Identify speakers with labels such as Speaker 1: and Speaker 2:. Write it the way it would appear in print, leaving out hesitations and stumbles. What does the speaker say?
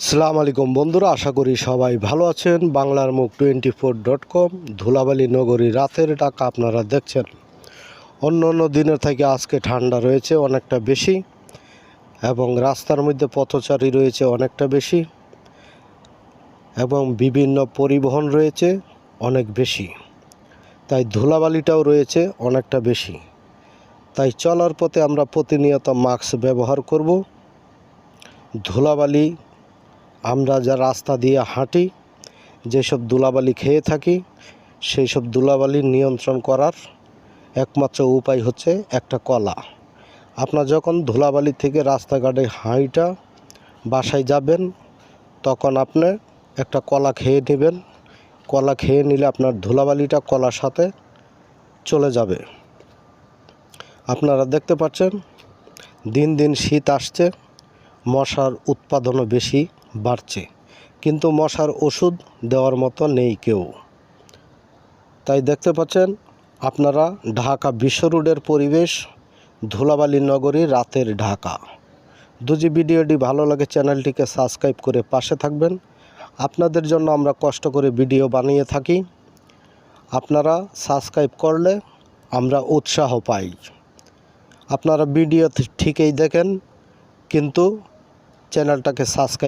Speaker 1: আসসালামু আলাইকুম বন্ধুরা, আশা করি সবাই ভালো আছেন। বাংলার মুখ 24.com ধুলাবালি নগরী রাতের ঢাকা আপনারা দেখছেন। অন্য দিনের থেকে আজকে ঠান্ডা রয়েছে অনেকটা বেশি এবং রাস্তার মধ্যে পথচারী রয়েছে অনেকটা বেশি এবং বিভিন্ন পরিবহন রয়েছে অনেক বেশি, তাই ধুলাবালিটাও রয়েছে অনেকটা বেশি। তাই চলার পথে আমরা প্রতিনিয়ত মাস্ক ব্যবহার করব। ধুলাবালি আমরা যা রাস্তা দিয়ে হাঁটি, যেসব ধুলাবালি খেয়ে থাকি, সেই সব ধুলাবালি নিয়ন্ত্রণ করার একমাত্র উপায় হচ্ছে একটা কলা। আপনার যখন ধুলাবালি থেকে রাস্তাঘাটে হাঁটা বাসায় যাবেন, তখন আপনি একটা কলা খেয়ে নেবেন। কলা খেয়ে নিলে আপনার ধুলাবালিটা কলার সাথে চলে যাবে। আপনারা দেখতে পাচ্ছেন দিন দিন শীত আসছে, মশার উৎপাদনও বেশি বাড়ছে, কিন্তু মশার ওষুধ দেওয়ার মতো নেই কেউ। তাই দেখতে পাচ্ছেন আপনারা ঢাকা বিশ্ব রোডের পরিবেশ, ধুলাবালি নগরী রাতের ঢাকা। যদি ভিডিওটি ভালো লাগে চ্যানেলটিকে সাবস্ক্রাইব করে পাশে থাকবেন। আপনাদের জন্য আমরা কষ্ট করে ভিডিও বানিয়ে থাকি, আপনারা সাবস্ক্রাইব করলে আমরা উৎসাহ পাই। আপনারা ভিডিও ঠিকই দেখেন, কিন্তু চ্যানেলটাকে সাবস্ক্রাইব